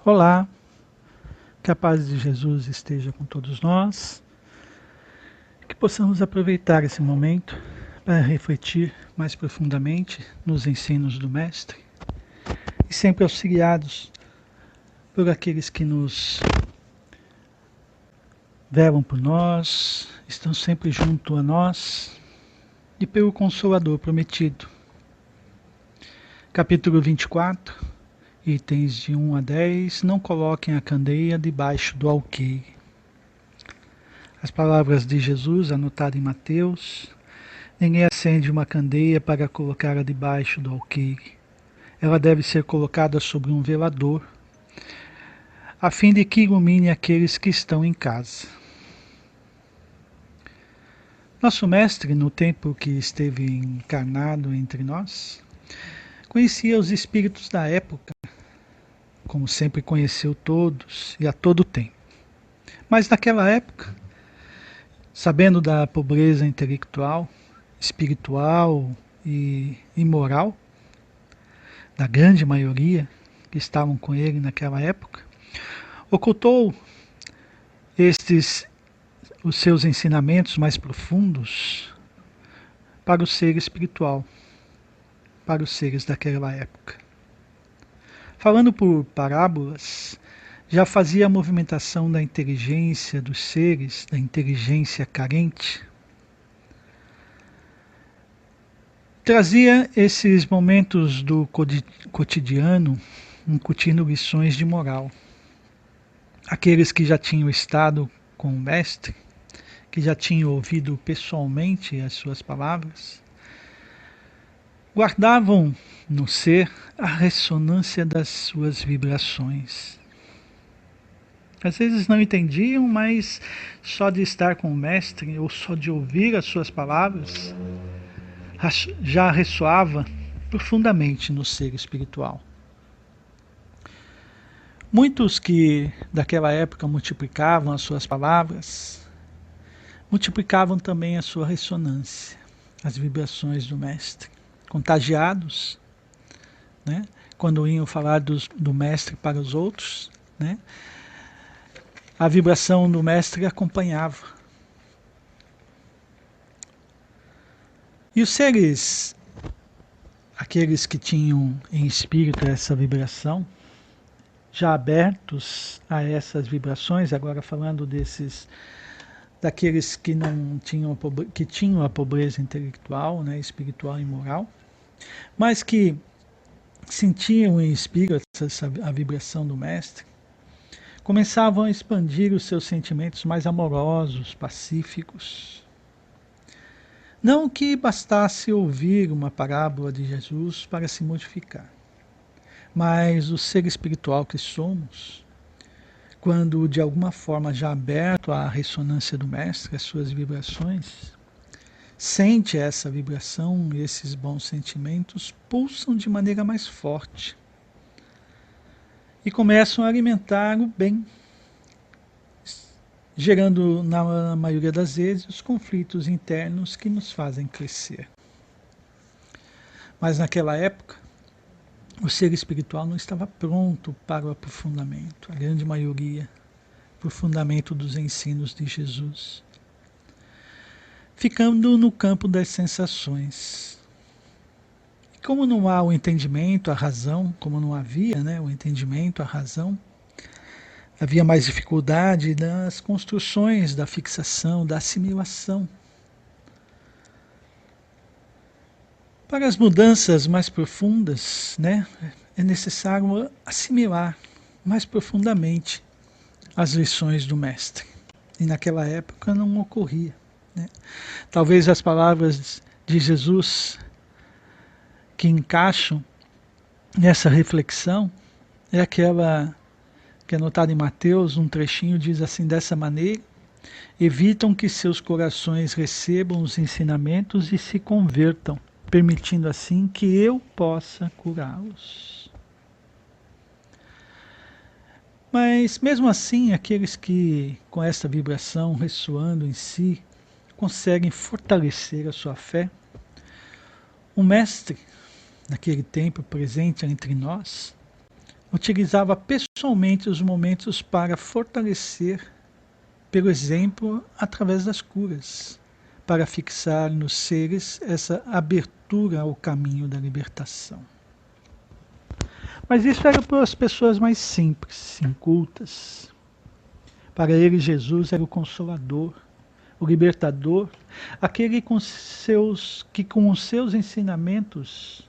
Olá, que a paz de Jesus esteja com todos nós, que possamos aproveitar esse momento para refletir mais profundamente nos ensinos do Mestre e sempre auxiliados por aqueles que nos velam por nós, estão sempre junto a nós e pelo Consolador prometido. Capítulo 24. Itens de 1 a 10, não coloquem a candeia debaixo do alqueire. As palavras de Jesus, anotadas em Mateus: ninguém acende uma candeia para colocá-la debaixo do alqueire. Ela deve ser colocada sobre um velador, a fim de que ilumine aqueles que estão em casa. Nosso Mestre, no tempo que esteve encarnado entre nós, conhecia os espíritos da época, como sempre conheceu todos e a todo tempo. Mas naquela época, sabendo da pobreza intelectual, espiritual e moral da grande maioria que estavam com ele naquela época, ocultou os seus ensinamentos mais profundos para o ser espiritual, para os seres daquela época. Falando por parábolas, já fazia a movimentação da inteligência dos seres, da inteligência carente. Trazia esses momentos do cotidiano, incutindo lições de moral. Aqueles que já tinham estado com o Mestre, que já tinham ouvido pessoalmente as suas palavras, guardavam no ser a ressonância das suas vibrações. Às vezes não entendiam, mas só de estar com o Mestre ou só de ouvir as suas palavras já ressoava profundamente no ser espiritual. Muitos que daquela época multiplicavam as suas palavras, multiplicavam também a sua ressonância, as vibrações do Mestre. Contagiados, né? Quando iam falar do Mestre para os outros, né? A vibração do Mestre acompanhava. E os seres, aqueles que tinham em espírito essa vibração, já abertos a essas vibrações, agora falando daqueles que não tinham, que tinham a pobreza intelectual, né, espiritual e moral, mas que sentiam em espírito a vibração do Mestre, começavam a expandir os seus sentimentos mais amorosos, pacíficos. Não que bastasse ouvir uma parábola de Jesus para se modificar, mas o ser espiritual que somos, quando de alguma forma já aberto à ressonância do Mestre, as suas vibrações, sente essa vibração, esses bons sentimentos pulsam de maneira mais forte e começam a alimentar o bem, gerando, na maioria das vezes, os conflitos internos que nos fazem crescer. Mas naquela época, o ser espiritual não estava pronto para o aprofundamento, a grande maioria, aprofundamento dos ensinos de Jesus, ficando no campo das sensações. E como não há o entendimento, a razão, como não havia, né, o entendimento, a razão, havia mais dificuldade nas construções da fixação, da assimilação Para as mudanças mais profundas, né, é necessário assimilar mais profundamente as lições do Mestre. E naquela época não ocorria. Né? Talvez as palavras de Jesus que encaixam nessa reflexão é aquela que é notada em Mateus, um trechinho diz assim, dessa maneira, evitam que seus corações recebam os ensinamentos e se convertam, permitindo assim que eu possa curá-los. Mas mesmo assim, aqueles que com essa vibração ressoando em si conseguem fortalecer a sua fé, o mestre, naquele tempo presente entre nós, utilizava pessoalmente os momentos para fortalecer, pelo exemplo, através das curas, para fixar nos seres essa abertura ao caminho da libertação. Mas isso era para as pessoas mais simples, incultas. Para ele, Jesus era o Consolador, o Libertador, aquele que com os seus ensinamentos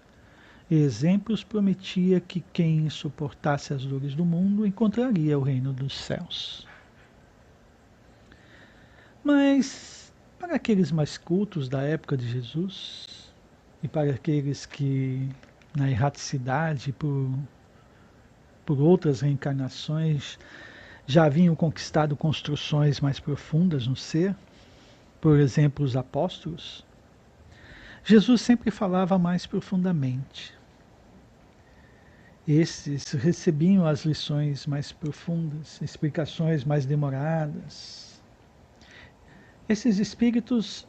e exemplos prometia que quem suportasse as dores do mundo encontraria o reino dos céus. Mas para aqueles mais cultos da época de Jesus e para aqueles que na erraticidade por outras reencarnações já haviam conquistado construções mais profundas no ser, por exemplo, os apóstolos, Jesus sempre falava mais profundamente. Esses recebiam as lições mais profundas, explicações mais demoradas. Esses espíritos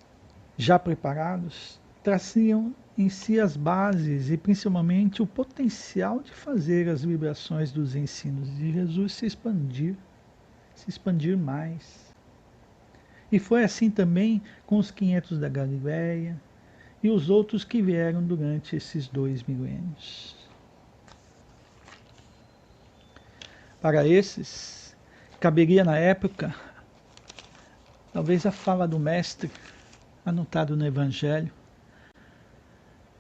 já preparados traziam em si as bases e principalmente o potencial de fazer as vibrações dos ensinos de Jesus se expandir mais. E foi assim também com os 500 da Galileia e os outros que vieram durante esses 2 milênios. Para esses, caberia na época, talvez a fala do Mestre, anotado no Evangelho,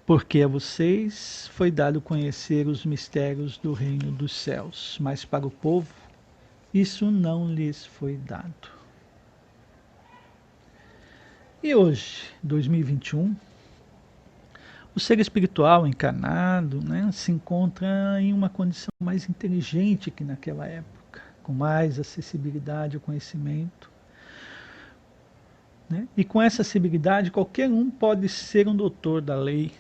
porque a vocês foi dado conhecer os mistérios do reino dos céus, mas para o povo isso não lhes foi dado. E hoje, 2021, o ser espiritual encarnado, né, se encontra em uma condição mais inteligente que naquela época, com mais acessibilidade ao conhecimento. Né? E com essa acessibilidade, qualquer um pode ser um doutor da lei,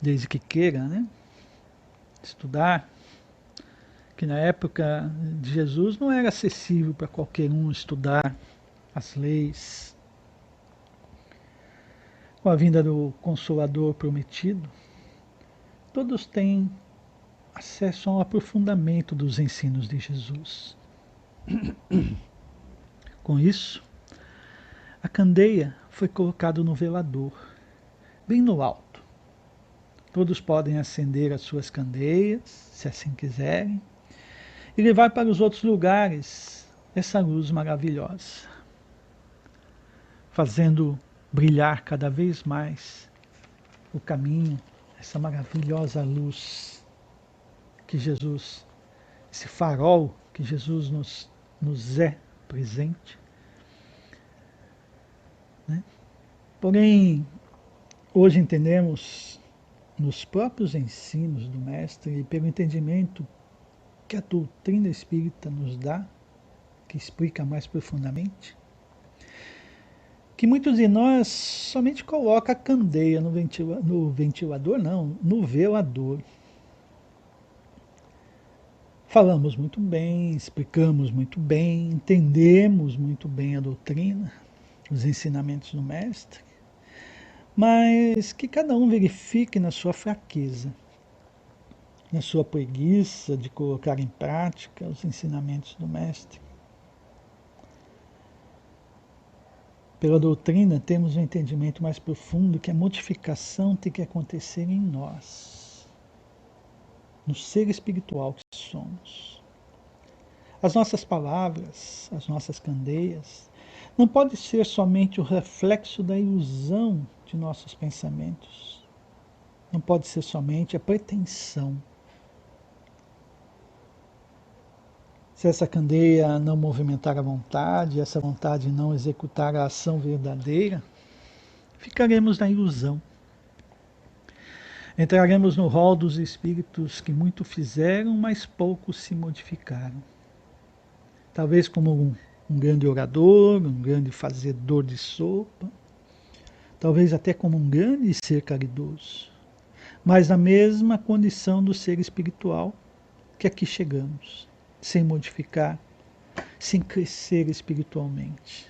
desde que queira, né? Estudar, que na época de Jesus não era acessível para qualquer um estudar as leis. Com a vinda do Consolador prometido, todos têm acesso ao aprofundamento dos ensinos de Jesus. Com isso, a candeia foi colocada no velador, bem no alto. Todos podem acender as suas candeias, se assim quiserem, e levar para os outros lugares essa luz maravilhosa, fazendo brilhar cada vez mais o caminho, essa maravilhosa luz que Jesus, esse farol que Jesus nos é presente. Né? Porém, hoje entendemos nos próprios ensinos do Mestre e pelo entendimento que a doutrina espírita nos dá, que explica mais profundamente, que muitos de nós somente colocam a candeia no ventilador, não, no velador. Falamos muito bem, explicamos muito bem, entendemos muito bem a doutrina, os ensinamentos do Mestre, mas que cada um verifique na sua fraqueza, na sua preguiça de colocar em prática os ensinamentos do Mestre. Pela doutrina, temos um entendimento mais profundo que a modificação tem que acontecer em nós, no ser espiritual que somos. As nossas palavras, as nossas candeias, não pode ser somente o reflexo da ilusão de nossos pensamentos, Não pode ser somente a pretensão. Se essa candeia não movimentar a vontade, essa vontade não executar a ação verdadeira, ficaremos na ilusão. Entraremos no rol dos espíritos que muito fizeram, mas pouco se modificaram. Talvez como um grande orador, um grande fazedor de sopa, talvez até como um grande ser caridoso, mas na mesma condição do ser espiritual que aqui chegamos, sem modificar, sem crescer espiritualmente.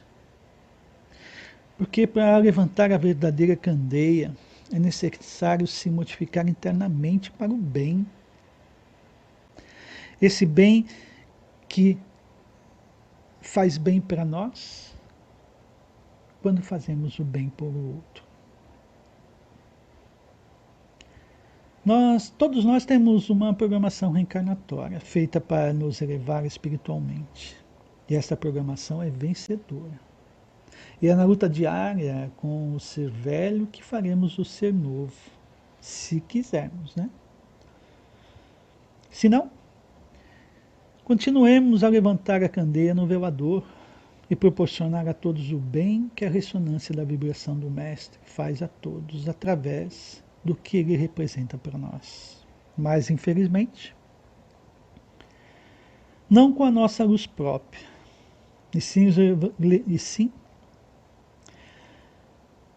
Porque para levantar a verdadeira candeia é necessário se modificar internamente para o bem. Esse bem que faz bem para nós quando fazemos o bem por outro. Todos nós temos uma programação reencarnatória feita para nos elevar espiritualmente. E essa programação é vencedora. E é na luta diária com o ser velho que faremos o ser novo, se quisermos, né? Se não, continuemos a levantar a candeia no velador e proporcionar a todos o bem que a ressonância da vibração do Mestre faz a todos através do que ele representa para nós. Mas, infelizmente, não com a nossa luz própria, e sim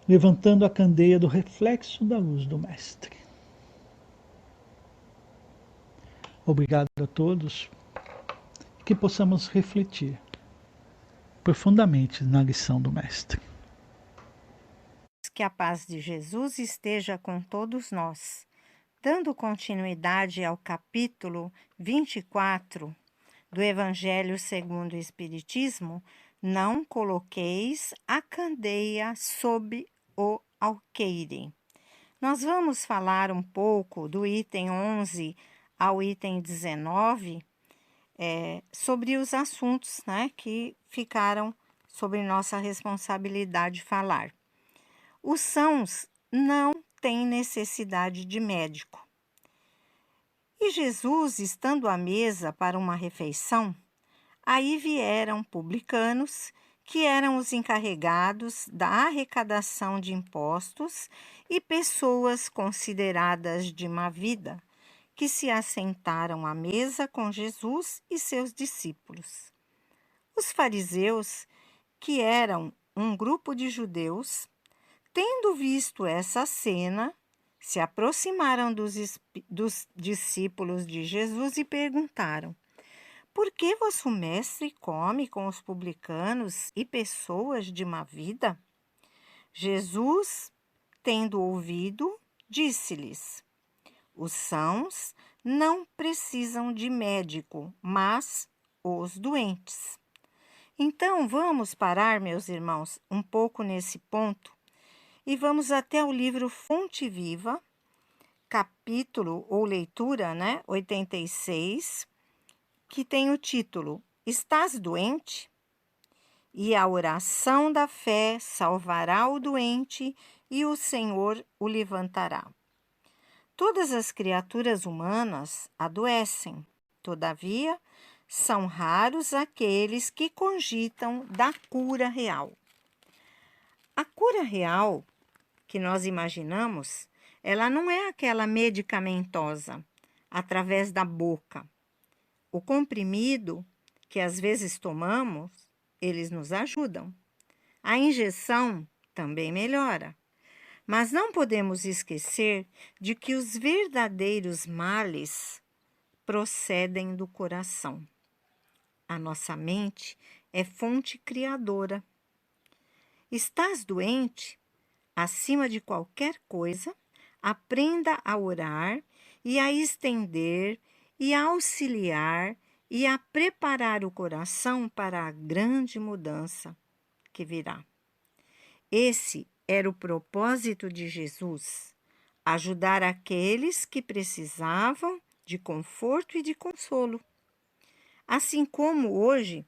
levantando a candeia do reflexo da luz do Mestre. Obrigado a todos, que possamos refletir profundamente na lição do Mestre. Que a paz de Jesus esteja com todos nós. Dando continuidade ao capítulo 24 do Evangelho segundo o Espiritismo, não coloqueis a candeia sob o alqueire. Nós vamos falar um pouco do item 11 ao item 19, sobre os assuntos, né, que ficaram sob nossa responsabilidade falar. Os sãos não têm necessidade de médico. E Jesus, estando à mesa para uma refeição, aí vieram publicanos, que eram os encarregados da arrecadação de impostos, e pessoas consideradas de má vida, que se assentaram à mesa com Jesus e seus discípulos. Os fariseus, que eram um grupo de judeus, tendo visto essa cena, se aproximaram dos discípulos de Jesus e perguntaram: por que vosso mestre come com os publicanos e pessoas de má vida? Jesus, tendo ouvido, disse-lhes: os sãos não precisam de médico, mas os doentes. Então, vamos parar, meus irmãos, um pouco nesse ponto e vamos até o livro Fonte Viva, capítulo ou leitura, 86, que tem o título Estás doente? E a oração da fé salvará o doente e o Senhor o levantará. Todas as criaturas humanas adoecem, todavia, são raros aqueles que cogitam da cura real. A cura real que nós imaginamos, ela não é aquela medicamentosa, através da boca. O comprimido que às vezes tomamos, eles nos ajudam. A injeção também melhora. Mas não podemos esquecer de que os verdadeiros males procedem do coração. A nossa mente é fonte criadora. Estás doente? Acima de qualquer coisa, aprenda a orar e a estender e a auxiliar e a preparar o coração para a grande mudança que virá. Esse era o propósito de Jesus, ajudar aqueles que precisavam de conforto e de consolo. Assim como hoje,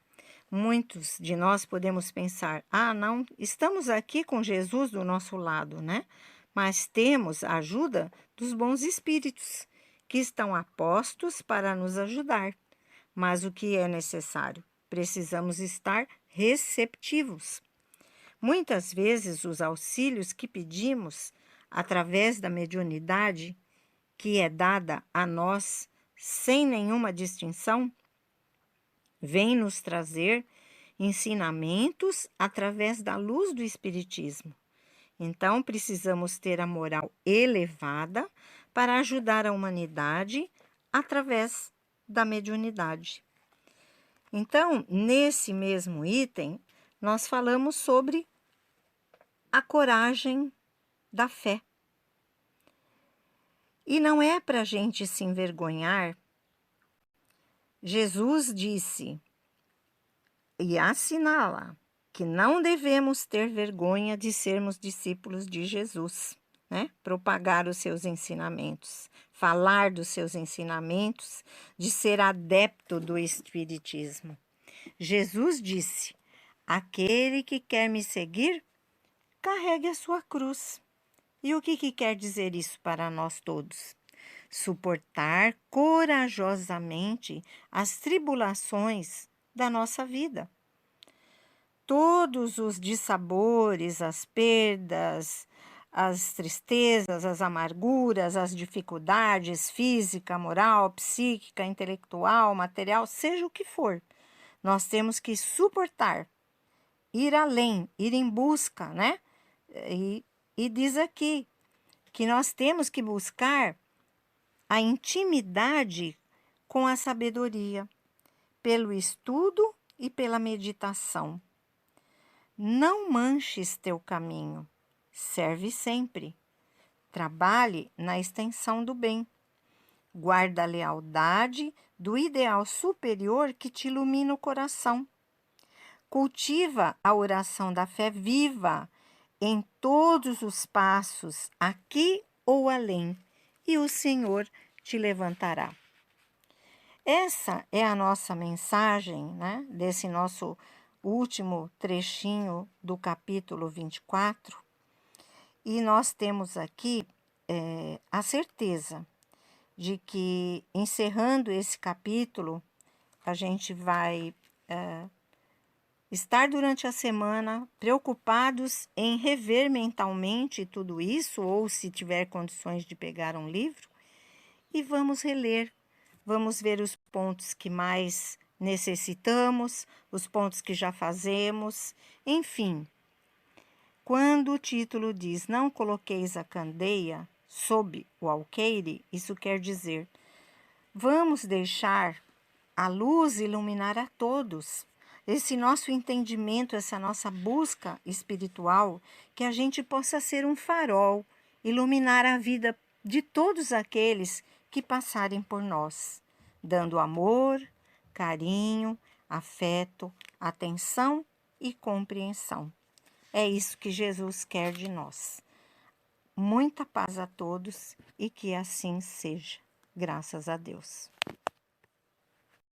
muitos de nós podemos pensar, não, estamos aqui com Jesus do nosso lado, né? mas temos a ajuda dos bons espíritos, que estão apostos para nos ajudar. Mas o que é necessário? Precisamos estar receptivos. Muitas vezes, os auxílios que pedimos através da mediunidade, que é dada a nós sem nenhuma distinção, vem nos trazer ensinamentos através da luz do Espiritismo. Então, precisamos ter a moral elevada para ajudar a humanidade através da mediunidade. Então, nesse mesmo item, nós falamos sobre a coragem da fé. E não é para a gente se envergonhar. Jesus disse e assinala que não devemos ter vergonha de sermos discípulos de Jesus, né? Propagar os seus ensinamentos, falar dos seus ensinamentos, de ser adepto do Espiritismo. Jesus disse: aquele que quer me seguir, carregue a sua cruz. E o que quer dizer isso para nós todos? Suportar corajosamente as tribulações da nossa vida. Todos os dissabores, as perdas, as tristezas, as amarguras, as dificuldades física, moral, psíquica, intelectual, material, seja o que for, nós temos que suportar, ir além, ir em busca, né? E diz aqui que nós temos que buscar a intimidade com a sabedoria, pelo estudo e pela meditação. Não manches teu caminho, serve sempre. Trabalhe na extensão do bem. Guarda a lealdade do ideal superior que te ilumina o coração. Cultiva a oração da fé viva em todos os passos, aqui ou além, e o Senhor te levantará. Essa é a nossa mensagem, né, desse nosso último trechinho do capítulo 24. E nós temos aqui a certeza de que, encerrando esse capítulo, a gente vai estar durante a semana preocupados em rever mentalmente tudo isso, ou se tiver condições de pegar um livro, e vamos reler, vamos ver os pontos que mais necessitamos, os pontos que já fazemos, enfim. Quando o título diz não coloqueis a candeia sob o alqueire, isso quer dizer, vamos deixar a luz iluminar a todos. Esse nosso entendimento, essa nossa busca espiritual, que a gente possa ser um farol, iluminar a vida de todos aqueles que passarem por nós, dando amor, carinho, afeto, atenção e compreensão. É isso que Jesus quer de nós. Muita paz a todos e que assim seja. Graças a Deus.